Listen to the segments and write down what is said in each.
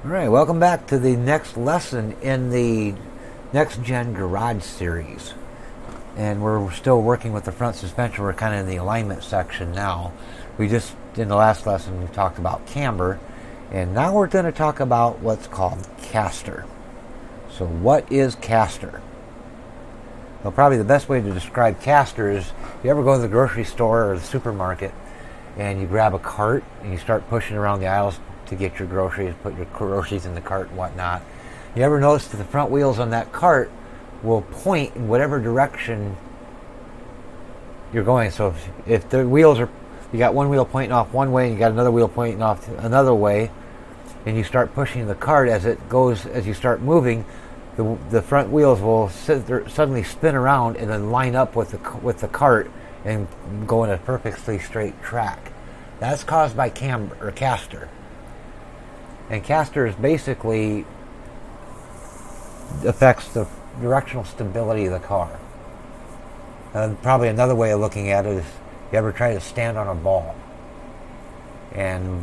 All right, welcome back to the next lesson in the Next Gen Garage series. And we're still working with the front suspension. We're kind of in the alignment section now. We just, in the last lesson, we talked about camber. And now we're going to talk about what's called caster. So what is caster? Well, probably the best way to describe caster is, if you ever go to the grocery store or the supermarket and you grab a cart and you start pushing around the aisles to get your groceries, put your groceries in the cart and whatnot. You ever notice that the front wheels on that cart will point in whatever direction you're going? So if the wheels are, you got one wheel pointing off one way and you got another wheel pointing off another way, and you start pushing the cart as it goes, as you start moving, the front wheels will suddenly spin around and then line up with the cart and go in a perfectly straight track. That's caused by camber or caster. And caster is basically affects the directional stability of the car. Probably another way of looking at it is, you ever try to stand on a ball, and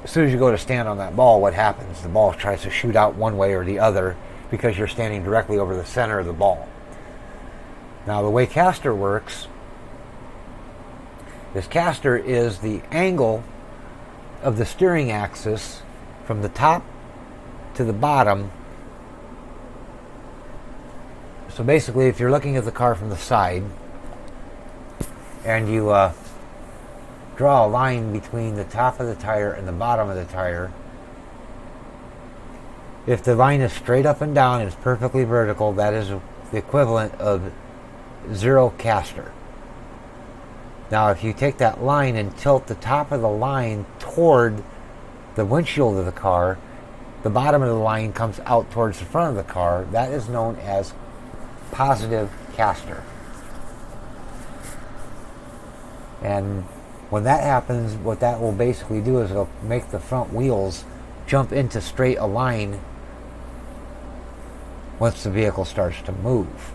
as soon as you go to stand on that ball, what happens? The ball tries to shoot out one way or the other because you're standing directly over the center of the ball. Now, the way caster works is, caster is the angle of the steering axis from the top to the bottom. So basically, if you're looking at the car from the side and you draw a line between the top of the tire and the bottom of the tire, if the line is straight up and down and it's perfectly vertical, that is the equivalent of zero caster. Now, if you take that line and tilt the top of the line toward the windshield of the car, the bottom of the line comes out towards the front of the car. That is known as positive caster. And when that happens, what that will basically do is it'll make the front wheels jump into straight a line once the vehicle starts to move.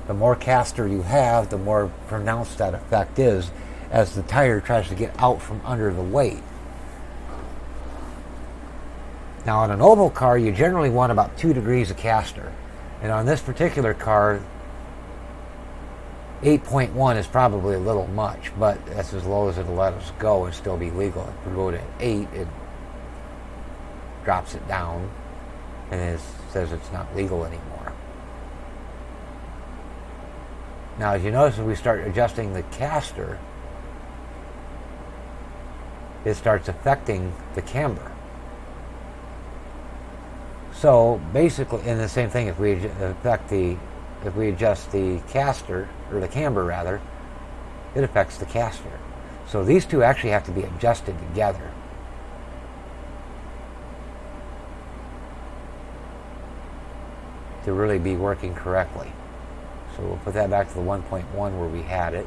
The more caster you have, the more pronounced that effect is as the tire tries to get out from under the weight. Now, on an oval car, you generally want about 2 degrees of caster. And on this particular car, 8.1 is probably a little much, but that's as low as it'll let us go and still be legal. If we go to 8, it drops it down and it says it's not legal anymore. Now, as you notice, as we start adjusting the caster, it starts affecting the camber. So basically, and the same thing, if we adjust the caster, or the camber rather, it affects the caster. So these two actually have to be adjusted together. To really be working correctly. So we'll put that back to the 1.1 where we had it.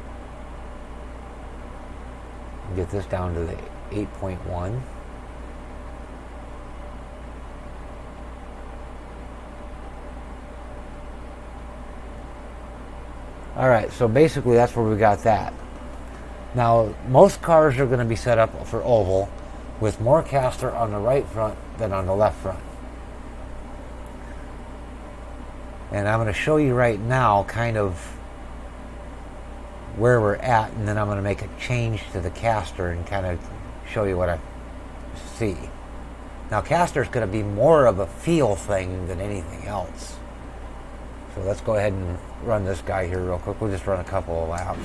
And get this down to the 8.1. Alright, so basically that's where we got that. Now, most cars are going to be set up for oval with more caster on the right front than on the left front. And I'm going to show you right now kind of where we're at, and then I'm going to make a change to the caster and kind of show you what I see. Now, caster is going to be more of a feel thing than anything else. So let's go ahead and run this guy here real quick. We'll just run a couple of laps.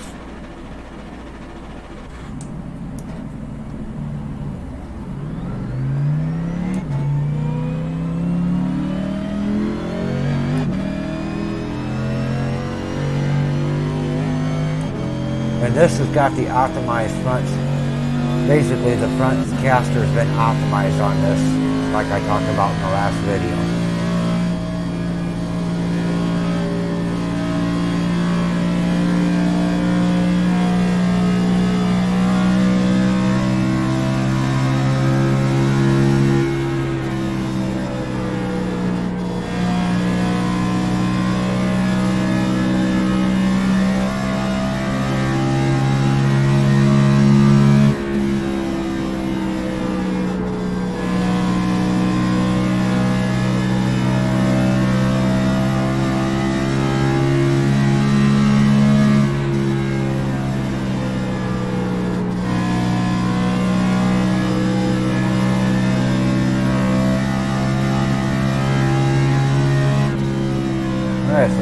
And this has got the optimized front. Basically, the front caster has been optimized on this, like I talked about in the last video.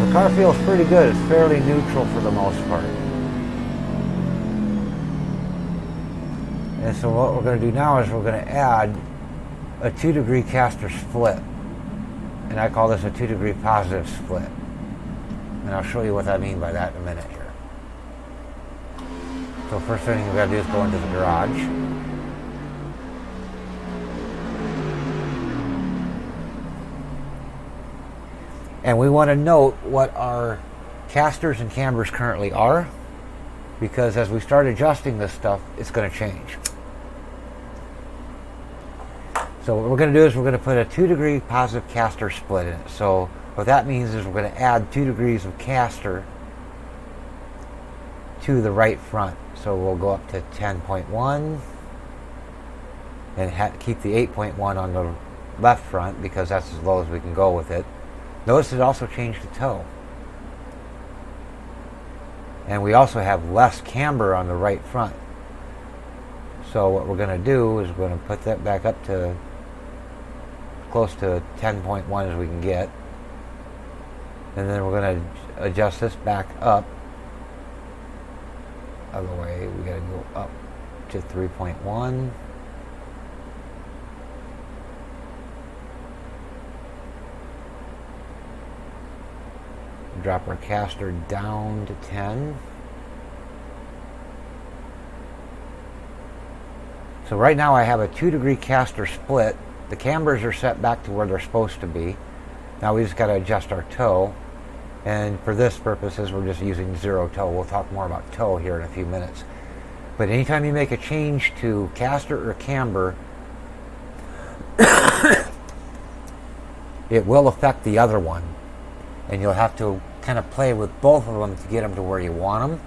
the car feels pretty good. It's fairly neutral for the most part. And so what we're going to do now is we're going to add a 2-degree caster split. And I call this a 2-degree positive split. And I'll show you what I mean by that in a minute here. So first thing we've got to do is go into the garage. And we want to note what our casters and cambers currently are, because as we start adjusting this stuff, it's going to change. So what we're going to do is we're going to put a 2-degree positive caster split in it. So what that means is we're going to add 2 degrees of caster to the right front. So we'll go up to 10.1 and keep the 8.1 on the left front because that's as low as we can go with it. Notice it also changed the toe. And we also have less camber on the right front. So what we're going to do is we're going to put that back up to close to 10.1 as we can get. And then we're going to adjust this back up. Other way, we got to go up to 3.1. Drop our caster down to 10. So right now I have a 2-degree caster split. The cambers are set back to where they're supposed to be. Now we just got to adjust our toe. And for this purposes, we're just using 0 toe. We'll talk more about toe here in a few minutes. But anytime you make a change to caster or camber, it will affect the other one. And you'll have to kind of play with both of them to get them to where you want them.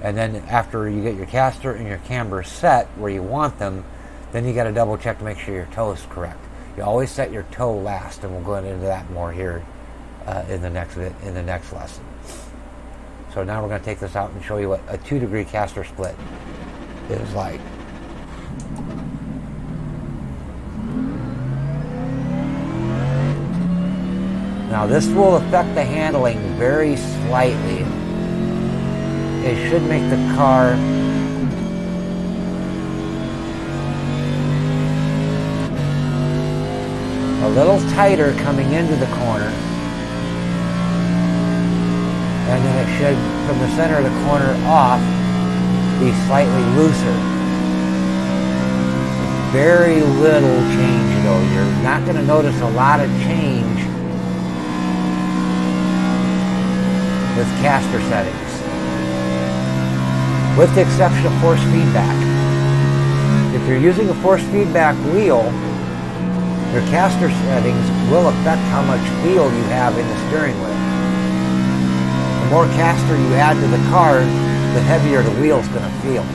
And then after you get your caster and your camber set where you want them, then you got to double check to make sure your toe is correct. You always set your toe last, and we'll go into that more here in the next lesson. So now we're going to take this out and show you what a 2-degree caster split is like. Now this will affect the handling very slightly. It should make the car a little tighter coming into the corner. And then it should, from the center of the corner off, be slightly looser. Very little change though. You're not going to notice a lot of change with caster settings, with the exception of force feedback. If you're using a force feedback wheel, your caster settings will affect how much feel you have in the steering wheel. The more caster you add to the car, the heavier the wheel's going to feel.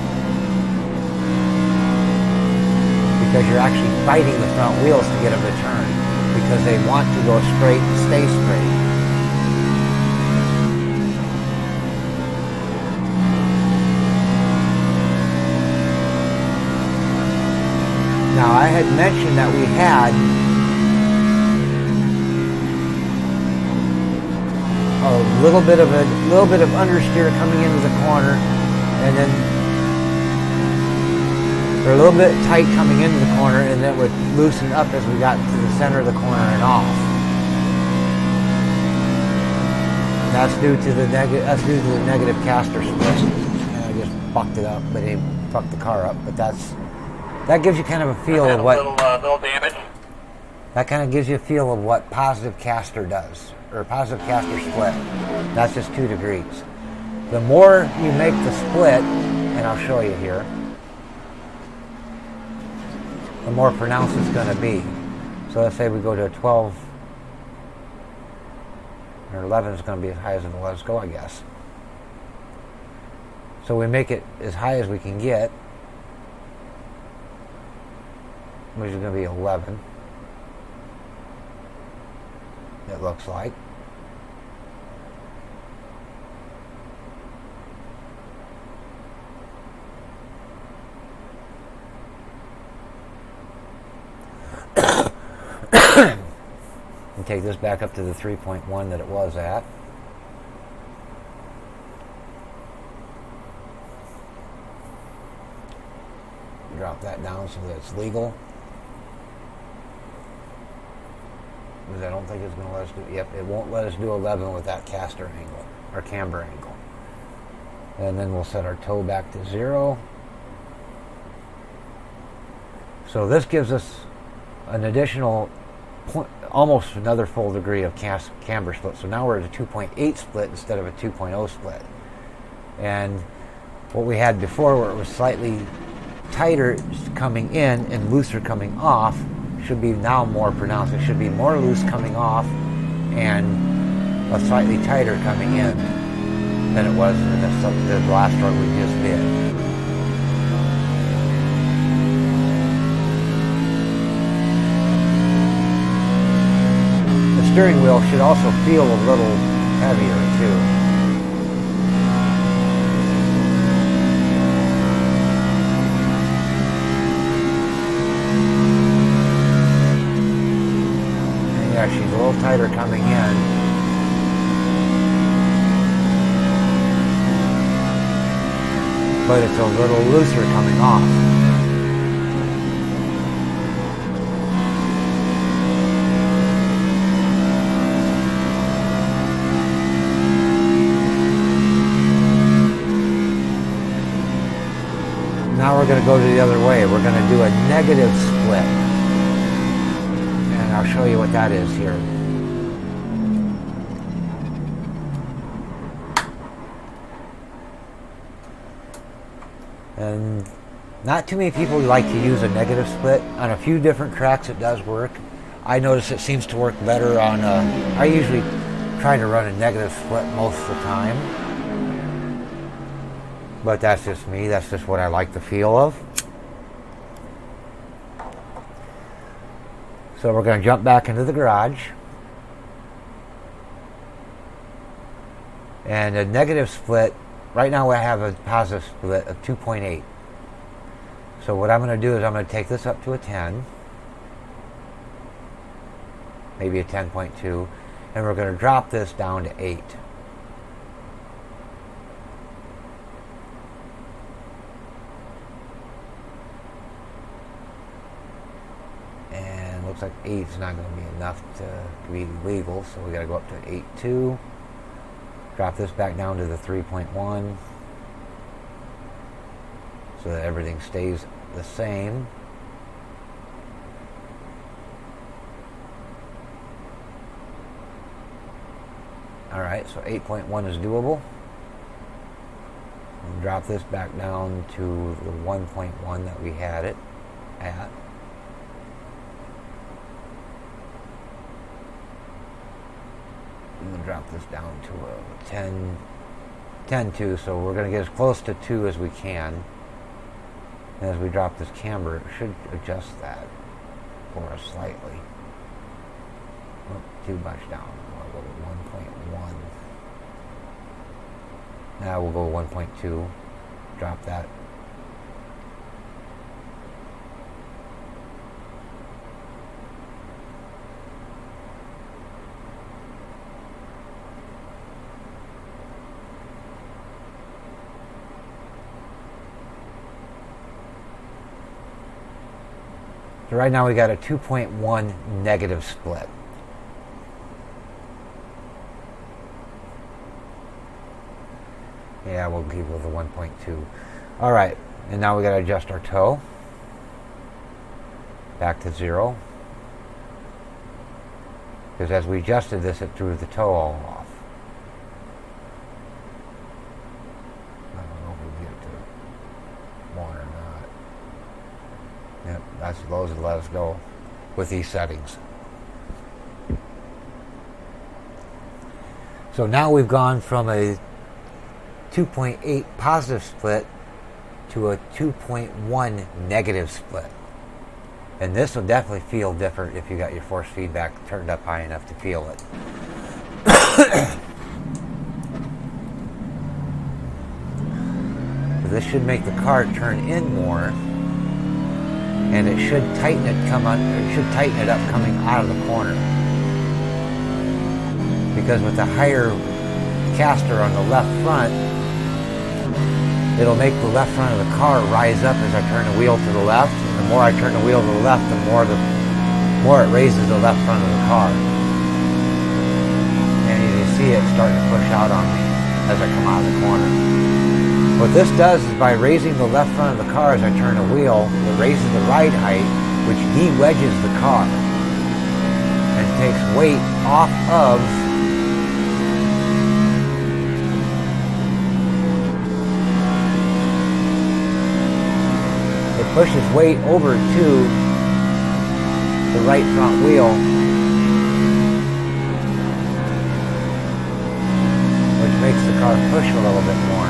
Because you're actually fighting the front wheels to get them to turn, because they want to go straight and stay straight. Now I had mentioned that we had a little bit of understeer coming into the corner, and then they're a little bit tight coming into the corner, and then it would loosen up as we got to the center of the corner and off. And that's due to the negative caster split. And I just fucked it up, but it fucked the car up. But that gives you kind of a feel of what little damage. That kind of gives you a feel of what positive caster does, or positive caster split. That's just 2 degrees. The more you make the split, and I'll show you here, the more pronounced it's going to be. So let's say we go to a 12 or 11 is going to be as high as it'll let us go, I guess. So we make it as high as we can get, which is going to be 11, it looks like. And take this back up to the 3.1 that it was at. drop that down so that it's legal. Because I don't think it's going to let us do, yep, it won't let us do 11 with that caster angle, or camber angle. And then we'll set our toe back to 0. So this gives us an additional almost another full degree of camber split. So now we're at a 2.8 split instead of a 2.0 split. And what we had before, where it was slightly tighter coming in and looser coming off, should be now more pronounced. It should be more loose coming off and a slightly tighter coming in than it was in the last stroke we just did. The steering wheel should also feel a little heavier too. Yeah, she's a little tighter coming in. But it's a little looser coming off. Now we're going to go to the other way. We're going to do a negative split. And I'll show you what that is here. And not too many people like to use a negative split. On a few different tracks it does work. I notice it seems to work better on I usually try to run a negative split most of the time. But that's just me. That's just what I like the feel of. So we're going to jump back into the garage. And a negative split, right now I have a positive split of 2.8. So what I'm going to do is I'm going to take this up to a 10. Maybe a 10.2. And we're going to drop this down to 8. And looks like 8 is not going to be enough to be legal. So we got to go up to 8.2. Drop this back down to the 3.1 so that everything stays the same. Alright, so 8.1 is doable. And drop this back down to the 1.1 that we had it at. And drop this down to a 10.2, so we're going to get as close to 2 as we can. And as we drop this camber, it should adjust that for us slightly. Not too much down. We'll go to 1.1. Now we'll go 1.2. Drop that. So right now we got a 2.1 negative split. Yeah, we'll keep with the 1.2. Alright, and now we got to adjust our toe. Back to 0. Because as we adjusted this, it threw the toe all off. I don't know if we get it to 1 or not. Yep, that's those that let us go with these settings. So now we've gone from a 2.8 positive split to a 2.1 negative split. And this will definitely feel different if you got your force feedback turned up high enough to feel it. This should make the car turn in more. And it should tighten it tighten it up coming out of the corner. Because with the higher caster on the left front, it'll make the left front of the car rise up as I turn the wheel to the left. And the more I turn the wheel to the left, the more it raises the left front of the car. And you can see it starting to push out on me as I come out of the corner. What this does is by raising the left front of the car as I turn the wheel, it raises the ride height, which de-wedges the car and takes weight off of it pushes weight over to the right front wheel, which makes the car push a little bit more.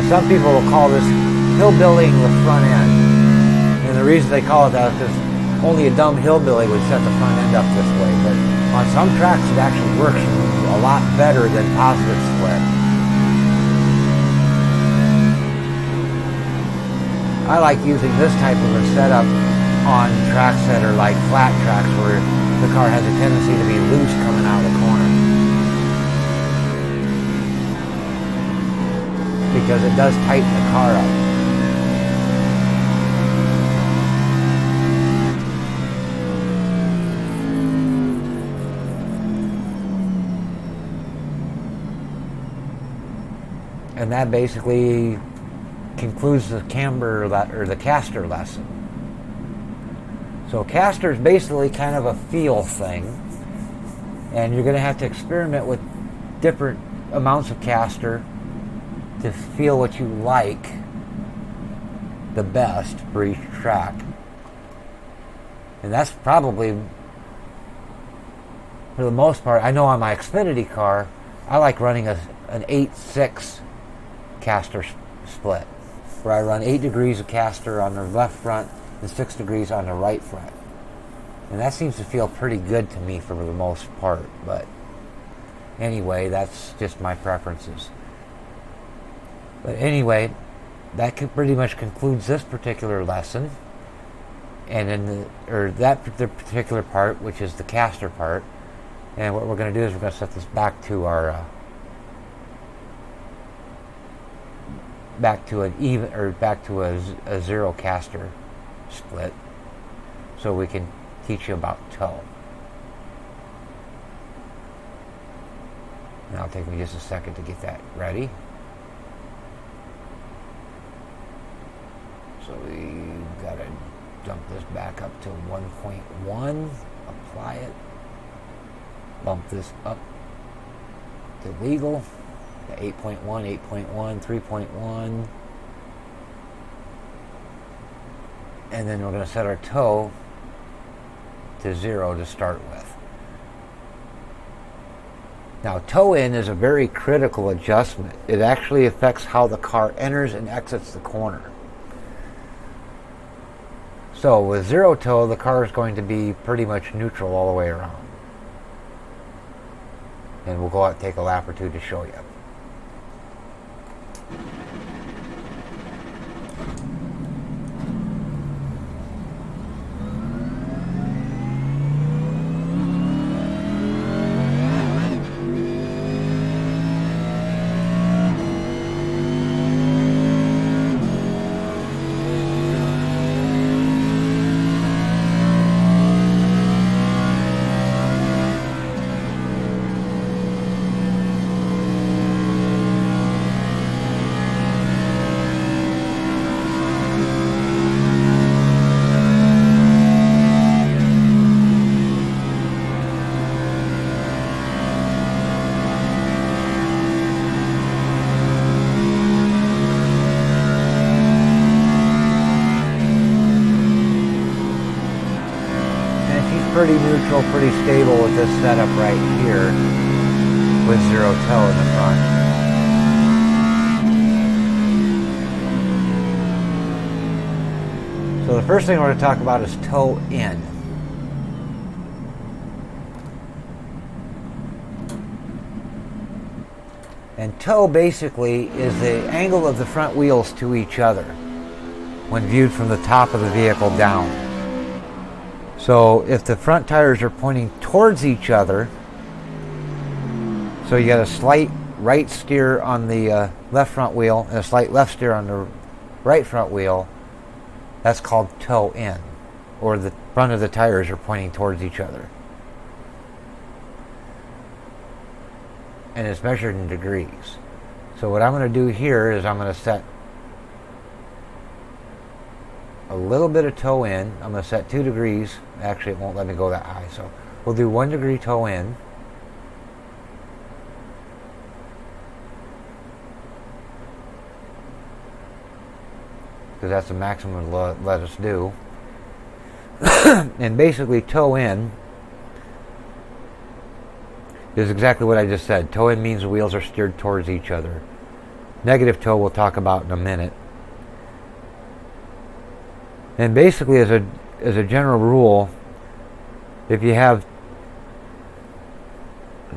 Some people will call this hillbillying the front end. And the reason they call it that is because only a dumb hillbilly would set the front end up this way. But on some tracks it actually works a lot better than positive split. I like using this type of a setup on tracks that are like flat tracks where the car has a tendency to be loose coming out of the corner. Because it does tighten the car up. And that basically concludes the camber or the caster lesson. So caster is basically kind of a feel thing, and you're going to have to experiment with different amounts of caster to feel what you like the best for each track. And that's probably, for the most part, I know on my Xfinity car, I like running an 8-6 caster split, where I run 8 degrees of caster on the left front and 6 degrees on the right front. And that seems to feel pretty good to me for the most part, but anyway, that's just my preferences. But anyway, that pretty much concludes this particular lesson, and in that particular part, which is the caster part. And what we're going to do is we're going to set this back to our back to a zero caster split, so we can teach you about toe. And it'll take me just a second to get that ready. So we've got to jump this back up to 1.1, apply it, bump this up to legal, to 8.1, 8.1, 3.1, and then we're going to set our toe to 0 to start with. Now, toe in is a very critical adjustment. It actually affects how the car enters and exits the corner. So with 0 toe, the car is going to be pretty much neutral all the way around. And we'll go out and take a lap or two to show you. Pretty neutral, pretty stable with this setup right here with 0 toe in the front. So the first thing we're going to talk about is toe in. And toe basically is the angle of the front wheels to each other. when viewed from the top of the vehicle down. So if the front tires are pointing towards each other, so you got a slight right steer on the left front wheel and a slight left steer on the right front wheel, that's called toe in, or the front of the tires are pointing towards each other. And it's measured in degrees. So what I'm going to do here is I'm going to set a little bit of toe in. I'm going to set 2 degrees. Actually, it won't let me go that high. So we'll do 1 degree toe in. Because that's the maximum it'll let us do. And basically toe in is exactly what I just said. Toe in means the wheels are steered towards each other. Negative toe we'll talk about in a minute. And basically as a general rule, if you have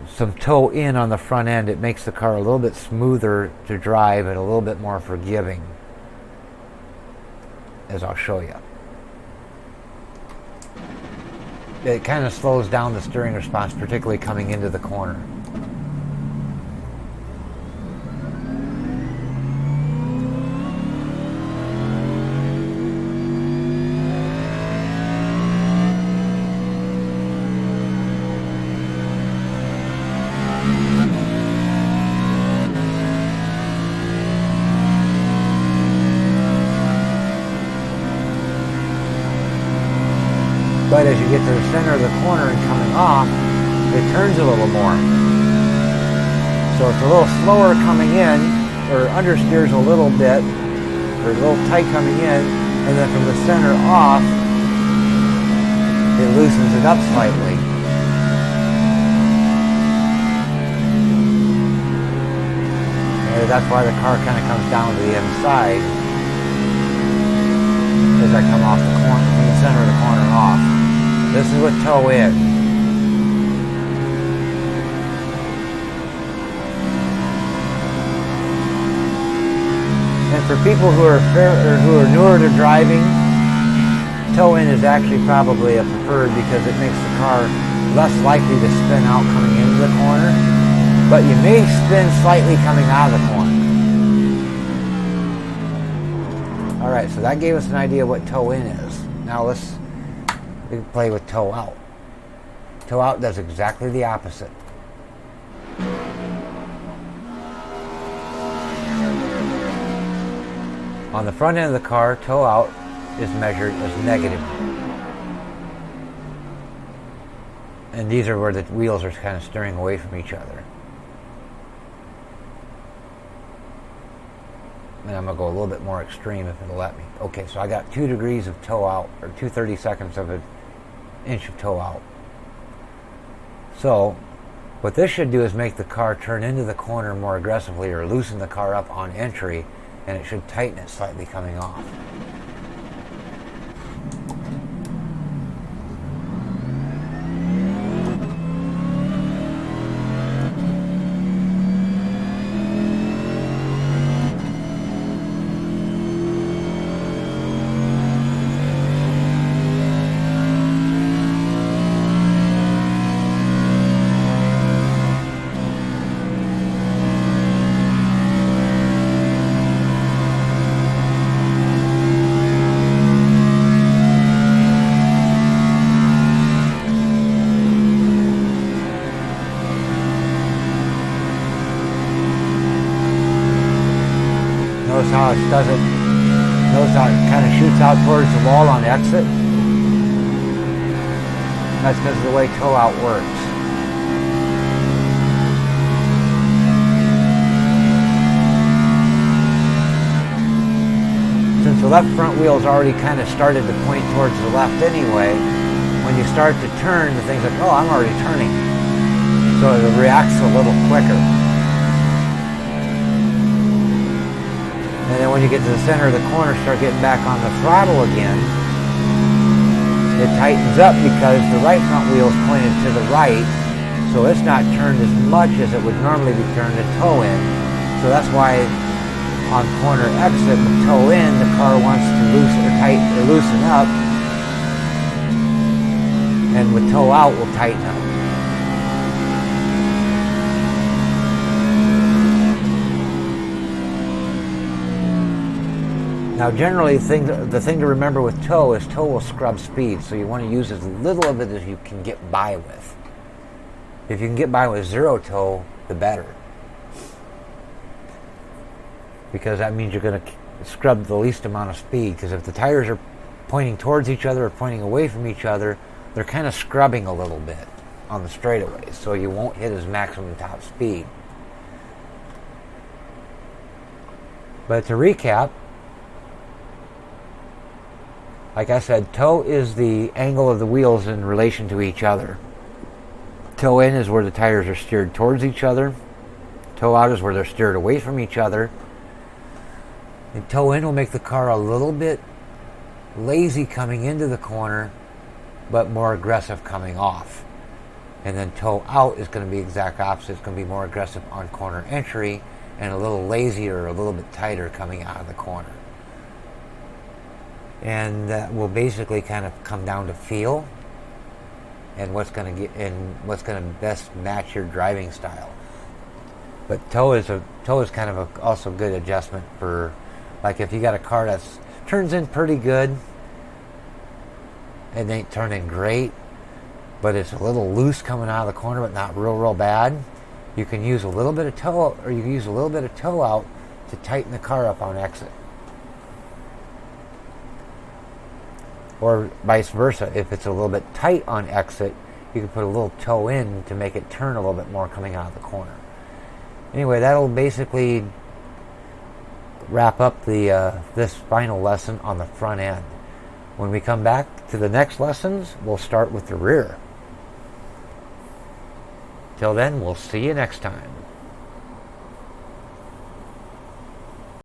some toe in on the front end, it makes the car a little bit smoother to drive and a little bit more forgiving, as I'll show you. It kind of slows down the steering response, particularly coming into the corner. But as you get to the center of the corner and coming off, it turns a little more. So it's a little slower coming in, or understeers a little bit, or a little tight coming in, and then from the center off, it loosens it up slightly. And that's why the car kind of comes down to the inside as I come off the corner, from the center of the corner and off. This is with toe in. And for people who are newer to driving, toe in is actually probably a preferred because it makes the car less likely to spin out coming into the corner, but you may spin slightly coming out of the corner. All right, so that gave us an idea what toe in is. Now we can play with toe out. Toe out does exactly the opposite. On the front end of the car, toe out is measured as negative. And these are where the wheels are kind of steering away from each other. And I'm going to go a little bit more extreme if it'll let me. Okay, so I got 2 degrees of toe out, or 2/32 of an inch of toe out. So what this should do is make the car turn into the corner more aggressively, or loosen the car up on entry, and it should tighten it slightly coming off. Notice how it doesn't, notice how it kind of shoots out towards the wall on exit? That's because of the way toe out works. Since the left front wheel's already kind of started to point towards the left anyway, when you start to turn, the thing's like, oh, I'm already turning. So it reacts a little quicker. And then when you get to the center of the corner, start getting back on the throttle again, it tightens up because the right front wheel is pointed to the right, so it's not turned as much as it would normally be turned to toe in. So that's why on corner exit with toe in, the car wants to loosen up, and with toe out will tighten up. Now generally the thing to remember with toe is toe will scrub speed, so you want to use as little of it as you can get by with. If you can get by with zero toe, the better. Because that means you're going to scrub the least amount of speed. Because if the tires are pointing towards each other or pointing away from each other, they're kind of scrubbing a little bit on the straightaways, so you won't hit his maximum top speed. But to recap, like I said, toe is the angle of the wheels in relation to each other. Toe in is where the tires are steered towards each other. Toe out is where they're steered away from each other. And toe in will make the car a little bit lazy coming into the corner, but more aggressive coming off. And then toe out is going to be exact opposite. It's going to be more aggressive on corner entry and a little lazier, a little bit tighter coming out of the corner. And that will basically kind of come down to feel and what's going to best match your driving style. But toe is kind of also good adjustment for, like, if you got a car that turns in pretty good, it ain't turning great, but it's a little loose coming out of the corner, but not real bad. You can use a little bit of toe, or you can use a little bit of toe out to tighten the car up on exit. Or vice versa, if it's a little bit tight on exit, you can put a little toe in to make it turn a little bit more coming out of the corner. Anyway, that'll basically wrap up this final lesson on the front end. When we come back to the next lessons, we'll start with the rear. Till then, we'll see you next time.